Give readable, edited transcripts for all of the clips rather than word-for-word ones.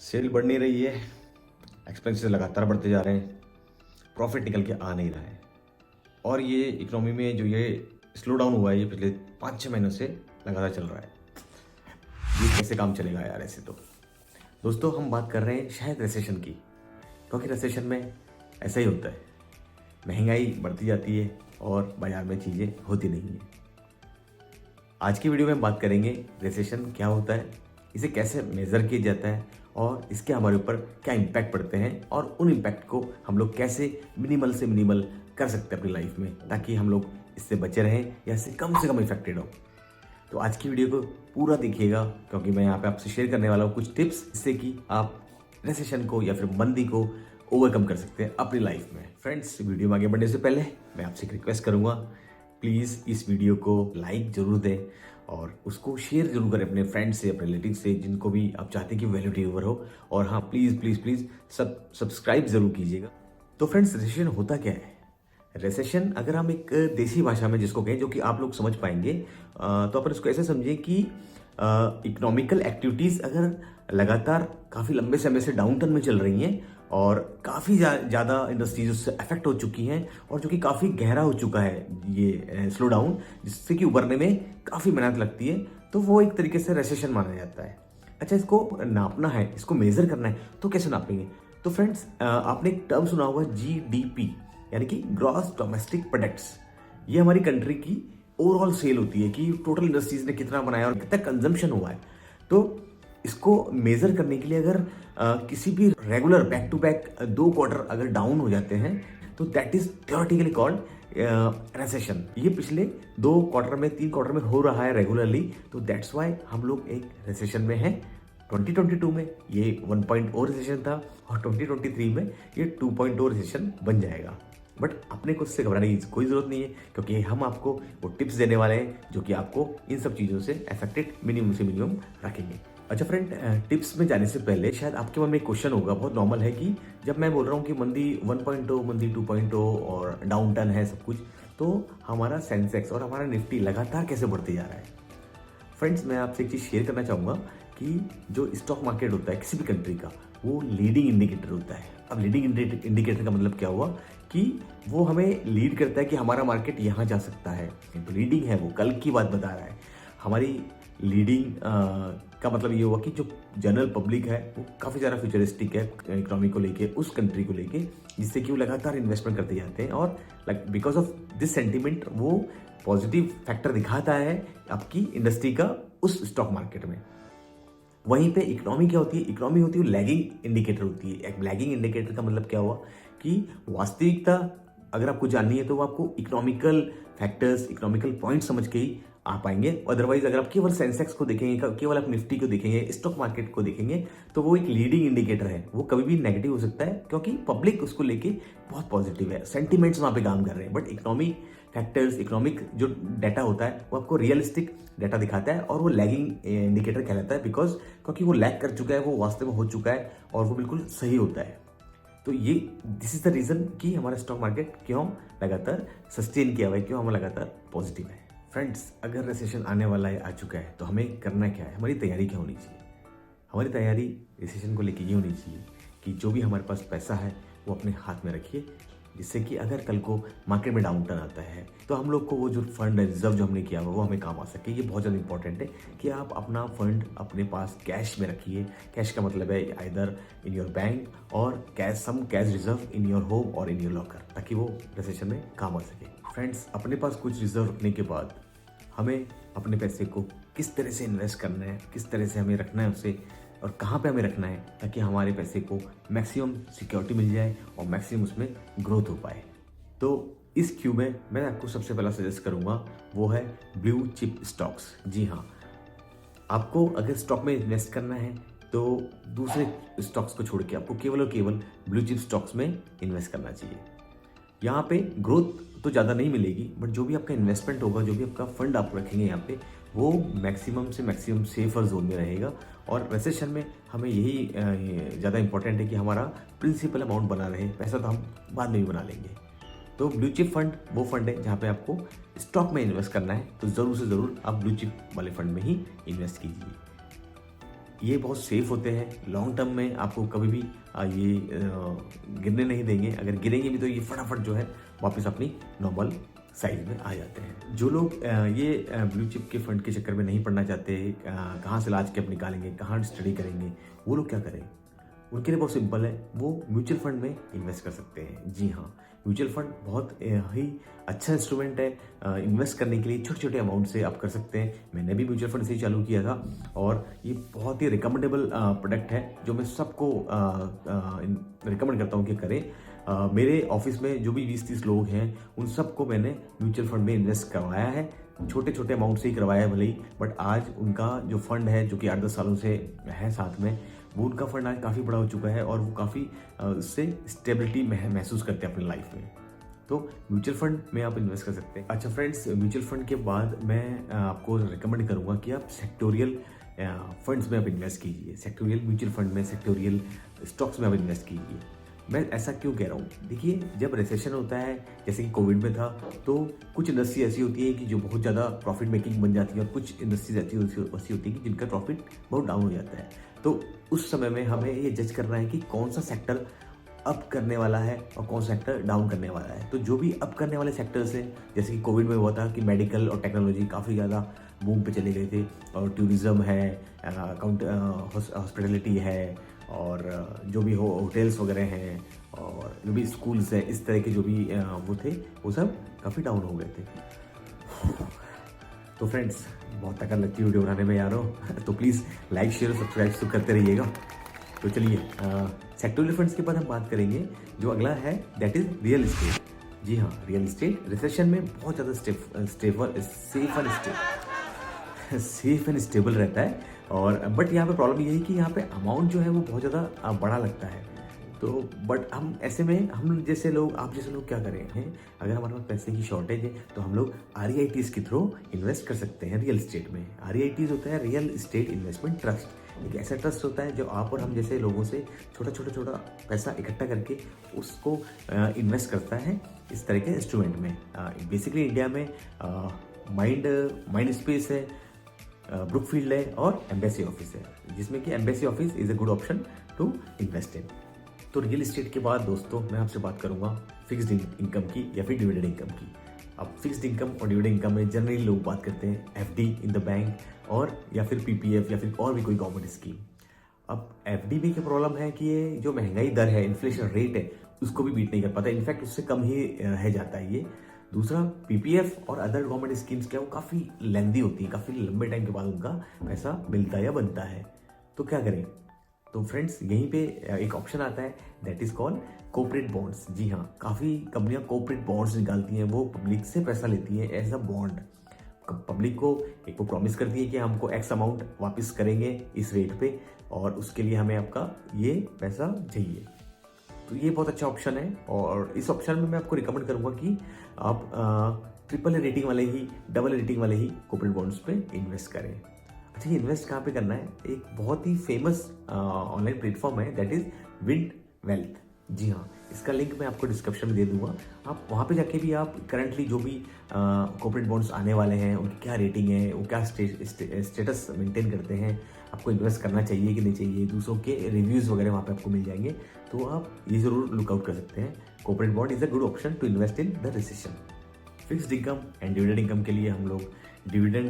Cell बढ़ नहीं रही है, एक्सपेंसेस लगातार बढ़ते जा रहे हैं, प्रॉफिट निकल के आ नहीं रहा है। और ये इकोनॉमी में जो ये स्लो डाउन हुआ है ये पिछले 5-6 महीनों से लगातार चल रहा है। ये कैसे काम चलेगा यार ऐसे तो। दोस्तों हम बात कर रहे हैं शायद रिसेशन की, क्योंकि रिसेशन में ऐसा ही होता है, महंगाई बढ़ती जाती है और बाजार में चीज़ें होती नहीं हैं। आज की वीडियो में हम बात करेंगे रिसेशन क्या होता है, इसे कैसे मेज़र किया जाता है और इसके हमारे ऊपर क्या इम्पैक्ट पड़ते हैं और उन इम्पैक्ट को हम लोग कैसे मिनिमल से मिनिमल कर सकते हैं अपनी लाइफ में, ताकि हम लोग इससे बचे रहें या इससे कम इफेक्टेड हो। तो आज की वीडियो को पूरा देखिएगा, क्योंकि मैं यहाँ पे आपसे शेयर करने वाला हूँ कुछ टिप्स, जिससे कि आप रिसेशन को या फिर मंदी को ओवरकम कर सकते हैं अपनी लाइफ में। फ्रेंड्स, वीडियो में आगे बढ़ने से पहले मैं आपसे एक रिक्वेस्ट करूँगा, प्लीज़ इस वीडियो को लाइक ज़रूर दें और उसको शेयर जरूर करें अपने फ्रेंड्स से, अपने रिलेटिव से, जिनको भी आप चाहते हैं कि वैल्यू डिलीवर हो। और हाँ, प्लीज़ प्लीज़ प्लीज़ सब्सक्राइब ज़रूर कीजिएगा। तो फ्रेंड्स, रिसेशन होता क्या है? रिसेशन अगर हम एक देसी भाषा में जिसको कहें, जो कि आप लोग समझ पाएंगे, तो अपन इसको ऐसे समझिए कि इकोनॉमिकल एक्टिविटीज़ अगर लगातार काफ़ी लंबे समय से डाउन टर्न में चल रही हैं और काफ़ी ज़्यादा इंडस्ट्रीज उससे अफेक्ट हो चुकी हैं और जो कि काफ़ी गहरा हो चुका है ये स्लो डाउन, जिससे कि उभरने में काफ़ी मेहनत लगती है, तो वो एक तरीके से रिसेशन माना जाता है। अच्छा, इसको नापना है, इसको मेज़र करना है, तो कैसे नापेंगे? तो फ्रेंड्स, आपने एक टर्म सुना होगा GDP, यानी कि ग्रॉस डोमेस्टिक प्रोडक्ट्स। ये हमारी कंट्री की ओवरऑल सेल होती है कि टोटल इंडस्ट्रीज ने कितना बनाया और कितना कंजम्पशन हुआ है। तो इसको मेज़र करने के लिए अगर किसी भी regular back to back 2 quarter अगर डाउन हो जाते हैं, तो that is theoretically called recession. ये पिछले 2 क्वार्टर में, 3 क्वार्टर में हो रहा है रेगुलरली, तो दैट्स वाई हम लोग एक रिसेशन में हैं। 2022 में ये 1.0 रिसेशन था और 2023 में ये 2.0 रिसेशन बन जाएगा। बट अपने को इससे घबराने की कोई ज़रूरत नहीं है, क्योंकि हम आपको वो टिप्स देने वाले हैं जो कि आपको इन सब चीज़ों से अफेक्टेड मिनिमम से मिनिमम रखेंगे। अच्छा फ्रेंड, टिप्स में जाने से पहले शायद आपके मन में एक क्वेश्चन होगा, बहुत नॉर्मल है, कि जब मैं बोल रहा हूँ कि मंदी 1.0, मंदी 2.0 और डाउन टर्न है सब कुछ, तो हमारा सेंसेक्स और हमारा निफ्टी लगातार कैसे बढ़ते जा रहा है? फ्रेंड्स, मैं आपसे एक चीज़ शेयर करना चाहूँगा कि जो स्टॉक मार्केट होता है किसी भी कंट्री का, वो लीडिंग इंडिकेटर होता है। अब लीडिंग इंडिकेटर का मतलब क्या हुआ कि वो हमें लीड करता है कि हमारा मार्केट यहाँ जा सकता है। तो लीडिंग है, वो कल की बात बता रहा है। हमारी लीडिंग का मतलब ये हुआ कि जो जनरल पब्लिक है वो काफ़ी ज़्यादा फ्यूचरिस्टिक है इकोनॉमी को लेके, उस कंट्री को लेके, जिससे कि वो लगातार इन्वेस्टमेंट करते जाते हैं और बिकॉज ऑफ दिस सेंटिमेंट वो पॉजिटिव फैक्टर दिखाता है आपकी इंडस्ट्री का उस स्टॉक मार्केट में। वहीं पे इकोनॉमी क्या होती है? इकोनॉमी होती है लैगिंग इंडिकेटर होती है। एक लैगिंग इंडिकेटर का मतलब क्या हुआ कि वास्तविकता अगर आपको जाननी है तो वो आपको इकोनॉमिकल फैक्टर्स, इकोनॉमिकल पॉइंट समझ के ही आ पाएंगे। अदरवाइज अगर आप केवल सेंसेक्स को देखेंगे, केवल आप निफ्टी को देखेंगे, स्टॉक मार्केट को देखेंगे, तो वो एक लीडिंग इंडिकेटर है, वो कभी भी नेगेटिव हो सकता है, क्योंकि पब्लिक उसको लेके बहुत पॉजिटिव है, सेंटिमेंट्स वहाँ पे काम कर रहे हैं। बट इकोनॉमी फैक्टर्स, इकोनॉमिक जो डाटा होता है वो आपको रियलिस्टिक डाटा दिखाता है और वो लैगिंग इंडिकेटर कहलाता है, क्योंकि वो लैग कर चुका है, वो वास्तव में हो चुका है और वो बिल्कुल सही होता है। तो ये दिस इज द रीज़न कि हमारा स्टॉक मार्केट क्यों लगातार सस्टेन किया हुआ है, क्यों हम लगातार पॉजिटिव है। फ्रेंड्स, अगर रिसेशन आने वाला है, आ चुका है, तो हमें करना क्या है? हमारी तैयारी क्या होनी चाहिए? हमारी तैयारी रिसेशन को लेके ये होनी चाहिए कि जो भी हमारे पास पैसा है वो अपने हाथ में रखिए, जिससे कि अगर कल को मार्केट में डाउन टर्न आता है तो हम लोग को वो जो फंड है, रिजर्व जो हमने किया हुआ, वो हमें काम आ सके। ये बहुत ज़्यादा इंपॉर्टेंट है कि आप अपना फंड अपने पास कैश में रखिए। कैश का मतलब है आइदर इन योर बैंक और some cash reserve in your home और इन योर लॉकर, ताकि वो रिसेशन में काम आ सके। फ्रेंड्स, अपने पास कुछ रिजर्व रखने के बाद हमें अपने पैसे को किस तरह से इन्वेस्ट करना है, किस तरह से हमें रखना है उसे, और कहाँ पे हमें रखना है, ताकि हमारे पैसे को मैक्सिमम सिक्योरिटी मिल जाए और मैक्सिमम उसमें ग्रोथ हो पाए। तो इस क्यू में मैं आपको सबसे पहला सजेस्ट करूँगा वो है ब्लू चिप स्टॉक्स। जी हाँ, आपको अगर स्टॉक में इन्वेस्ट करना है तो दूसरे स्टॉक्स को छोड़ के आपको केवल और केवल ब्लू चिप स्टॉक्स में इन्वेस्ट करना चाहिए। यहाँ पे ग्रोथ तो ज़्यादा नहीं मिलेगी, बट जो भी आपका इन्वेस्टमेंट होगा, जो भी आपका फंड आप रखेंगे यहाँ पे, वो मैक्सिमम से मैक्सिमम सेफर जोन में रहेगा। और रिसेशन में हमें यही ज़्यादा इंपॉर्टेंट है कि हमारा प्रिंसिपल अमाउंट बना रहे, पैसा तो हम बाद में भी बना लेंगे। तो ब्लू चिप फंड वो फंड है जहाँ पे आपको स्टॉक में इन्वेस्ट करना है, तो ज़रूर से ज़रूर आप ब्लू चिप वाले फंड में ही इन्वेस्ट कीजिए। ये बहुत सेफ होते हैं, लॉन्ग टर्म में आपको कभी भी ये गिरने नहीं देंगे। अगर गिरेंगे भी तो ये फटाफट जो है वापस अपनी नॉर्मल साइज में आ जाते हैं। जो लोग ये ब्लू चिप के फंड के चक्कर में नहीं पड़ना चाहते, कहाँ से लाज कैप निकालेंगे, कहाँ स्टडी करेंगे, वो लोग क्या करें? उनके लिए बहुत सिंपल है, वो म्यूचुअल फंड में इन्वेस्ट कर सकते हैं। जी हाँ, म्यूचुअल फंड बहुत ही अच्छा इंस्ट्रूमेंट है इन्वेस्ट करने के लिए। छोटे छोटे अमाउंट से आप कर सकते हैं। मैंने भी म्यूचुअल फंड से ही चालू किया था और ये बहुत ही रिकमेंडेबल प्रोडक्ट है जो मैं सबको रिकमेंड करता हूँ कि करें। मेरे ऑफिस में जो भी 20-30 लोग हैं उन सबको मैंने म्यूचुअल फंड में इन्वेस्ट करवाया है। छोटे छोटे अमाउंट से ही करवाया है भले ही, बट आज उनका जो फंड है जो कि 8-10 सालों से है साथ में, वो उनका फंड आज काफ़ी बड़ा हो चुका है और वो काफ़ी उससे स्टेबिलिटी महसूस करते हैं अपनी लाइफ में। तो म्यूचुअल फंड में आप इन्वेस्ट कर सकते हैं। अच्छा फ्रेंड्स, म्यूचुअल फंड के बाद मैं आपको रिकमेंड करूँगा कि आप सेक्टोरियल फंड्स में आप इन्वेस्ट कीजिए। सेक्टोरियल म्यूचुअल फंड में, सेक्टोरियल स्टॉक्स में आप इन्वेस्ट कीजिए। मैं ऐसा क्यों कह रहा हूँ? देखिए, जब रिसेशन होता है जैसे कि कोविड में था, तो कुछ इंडस्ट्री ऐसी होती है कि जो बहुत ज़्यादा प्रॉफिट मेकिंग बन जाती है और कुछ इंडस्ट्रीज ऐसी होती है कि जिनका प्रॉफिट बहुत डाउन हो जाता है। तो उस समय में हमें ये जज करना है कि कौन सा सेक्टर अप करने वाला है और कौन सा सेक्टर डाउन करने वाला है। तो जो भी अप करने वाले सेक्टर्स हैं, जैसे कि कोविड में हुआ था कि मेडिकल और टेक्नोलॉजी काफ़ी ज़्यादा बूम पे चले गए थे, और टूरिज़्म है, हॉस्पिटलिटी है, और जो भी होटल्स वगैरह हैं, और जो भी स्कूल्स हैं, इस तरह के जो भी वो थे, वो सब काफ़ी डाउन हो गए थे। तो फ्रेंड्स, बहुत थकान लगती है वीडियो बनाने में यारो, तो प्लीज़ लाइक शेयर सब्सक्राइब तो करते रहिएगा। तो चलिए, सेक्टोरियल फंड्स के बाद हम बात करेंगे। जो अगला है दैट इज़ रियल इस्टेट। जी हाँ, रियल इस्टेट रिसेशन में बहुत ज़्यादा सेफ एंड स्टेबल रहता है। और बट यहाँ पे प्रॉब्लम ये है कि यहाँ पे अमाउंट जो है वो बहुत ज़्यादा बड़ा लगता है। तो बट हम ऐसे में, हम जैसे लोग, आप जैसे लोग क्या करें हैं, अगर हमारे पास पैसे की शॉर्टेज है तो हम लोग REITs के थ्रू इन्वेस्ट कर सकते हैं रियल इस्टेट में। REITs होता है रियल इस्टेट इन्वेस्टमेंट ट्रस्ट। एक ऐसा ट्रस्ट होता है जो आप और हम जैसे लोगों से छोटा पैसा इकट्ठा करके उसको इन्वेस्ट करता है इस तरह के इंस्ट्रूमेंट में। बेसिकली इंडिया में माइंड स्पेस है, ब्रुकफील्ड है और एम्बेसी ऑफिस है, जिसमें कि Embassy office is a good option to invest in. तो रियल इस्टेट के बाद दोस्तों मैं आपसे बात करूंगा फिक्स्ड इनकम की या फिर डिविडेंड इनकम की। अब फिक्स्ड इनकम और डिविडेंड इनकम में जनरली लोग बात करते हैं FD इन द बैंक, और या फिर PPF, या फिर और भी कोई गवर्नमेंट स्कीम। अब FD में क्या प्रॉब्लम है कि ये जो महंगाई दर है, इन्फ्लेशन रेट है, उसको भी बीट नहीं कर पाता, इनफैक्ट उससे कम ही रह जाता है ये। दूसरा, PPF और अदर गवर्नमेंट स्कीम्स क्या, वो काफ़ी लेंदी होती है, काफ़ी लंबे टाइम के बाद उनका पैसा मिलता या बनता है। तो क्या करें? तो फ्रेंड्स, यहीं पे एक ऑप्शन आता है that is called corporate bonds. जी हाँ, काफ़ी कंपनियां कॉर्पोरेट बॉन्ड्स निकालती हैं, वो पब्लिक से पैसा लेती हैं एज अ बॉन्ड। पब्लिक को एक वो प्रॉमिस करती है कि हमको X अमाउंट वापस करेंगे इस रेट पे, और उसके लिए हमें आपका ये पैसा चाहिए। तो ये बहुत अच्छा ऑप्शन है, और इस ऑप्शन में मैं आपको रिकमेंड करूंगा कि आप AAA रेटिंग वाले ही, AA रेटिंग वाले ही कॉर्पोरेट बॉन्ड्स पे इन्वेस्ट करें। अच्छा, ये इन्वेस्ट कहाँ पे करना है? एक बहुत ही फेमस ऑनलाइन प्लेटफॉर्म है दैट इज विंड वेल्थ। जी हाँ, इसका लिंक मैं आपको डिस्क्रिप्शन में दे दूंगा। आप वहाँ पे जाके भी आप करंटली जो भी कॉर्पोरेट बॉन्ड्स आने वाले हैं उनकी क्या रेटिंग है, वो क्या स्टेटस मेंटेन करते हैं, आपको इन्वेस्ट करना चाहिए कि नहीं चाहिए, दूसरों के रिव्यूज़ वगैरह वहाँ पे आपको मिल जाएंगे। तो आप ये ज़रूर लुकआउट कर सकते हैं। Corporate bond is a good option to invest in the recession. Fixed income and dividend income के लिए हम लोग डिविडेंड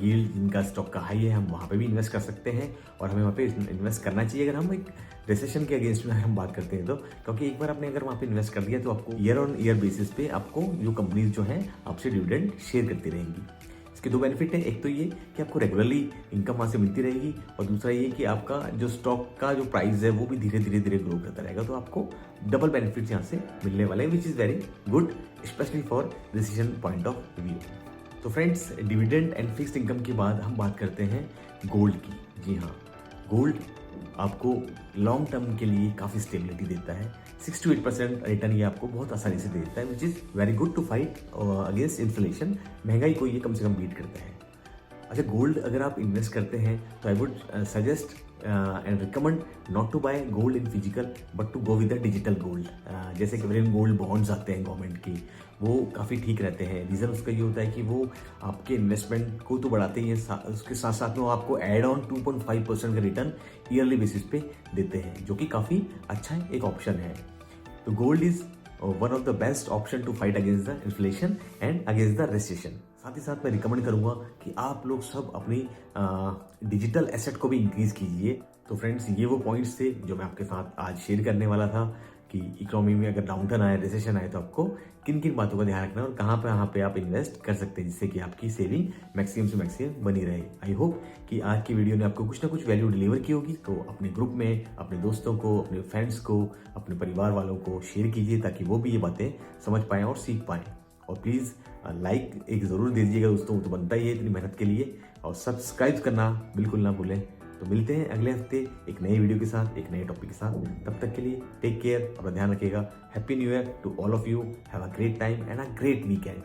यील्ड जिनका स्टॉक का हाई है, हम वहाँ पे भी इन्वेस्ट कर सकते हैं, और हमें वहाँ पे इन्वेस्ट करना चाहिए अगर हम एक रिसेशन के अगेंस्ट में हम बात करते हैं तो। क्योंकि एक बार आपने अगर वहाँ पे इन्वेस्ट कर दिया तो आपको ईयर ऑन ईयर बेसिस पे आपको जो कंपनीज जो हैं आपसे डिविडेंड शेयर करती रहेंगी। इसके 2 बेनिफिट हैं। एक तो ये कि आपको रेगुलरली इनकम वहाँ से मिलती रहेगी, और दूसरा ये कि आपका जो स्टॉक का जो प्राइस है वो भी धीरे धीरे ग्रो करता रहेगा। तो आपको डबल बेनिफिट्स यहाँ से मिलने वाले हैं, which is very good specially for decision point of view. तो friends, dividend and fixed income के बाद हम बात करते हैं गोल्ड की। जी हाँ, गोल्ड आपको लॉन्ग टर्म के लिए काफ़ी स्टेबिलिटी देता है। 6 to 8% रिटर्न ये आपको बहुत आसानी से दे देता है, which is very good to fight against inflation. महंगाई को ये कम से कम बीट करता है। अच्छा, गोल्ड अगर आप इन्वेस्ट करते हैं तो I would suggest and recommend not to buy gold in physical but to go with the digital gold. जैसे कि गोल्ड बॉन्ड्स आते हैं गवर्नमेंट की, वो काफ़ी ठीक रहते हैं। रीज़न उसका ये होता है कि वो आपके इन्वेस्टमेंट को तो बढ़ाते ही हैं, उसके साथ साथ में वो आपको एड ऑन 2.5% का रिटर्न ईयरली बेसिस पे देते हैं, जो कि काफ़ी अच्छा एक ऑप्शन है। तो gold is one of the best option to fight against the inflation and against the recession. साथ ही साथ मैं रिकमेंड करूंगा कि आप लोग सब अपनी डिजिटल एसेट को भी इंक्रीज कीजिए। तो फ्रेंड्स, ये वो पॉइंट्स थे जो मैं आपके साथ आज शेयर करने वाला था कि इकोनॉमी में अगर डाउनटर्न आए, रिसेशन आए, तो आपको किन किन बातों का ध्यान रखना है और कहाँ पे आप इन्वेस्ट कर सकते हैं, जिससे कि आपकी सेविंग मैक्सिमम से मैक्सिमम बनी रहे। आई होप कि आज की वीडियो ने आपको कुछ ना कुछ वैल्यू डिलीवर की होगी। तो अपने ग्रुप में अपने दोस्तों को, अपने फ्रेंड्स को, अपने परिवार वालों को शेयर कीजिए ताकि वो भी ये बातें समझ पाएँ और सीख पाएँ। और प्लीज़ लाइक एक ज़रूर दे दीजिएगा दोस्तों, तो बनता ही है इतनी मेहनत के लिए। और सब्सक्राइब करना बिल्कुल ना भूलें। तो मिलते हैं अगले हफ्ते एक नए वीडियो के साथ, एक नए टॉपिक के साथ। तब तक के लिए टेक केयर, अपना ध्यान रखिएगा। Happy new year to all of you. Have a great time and a great weekend.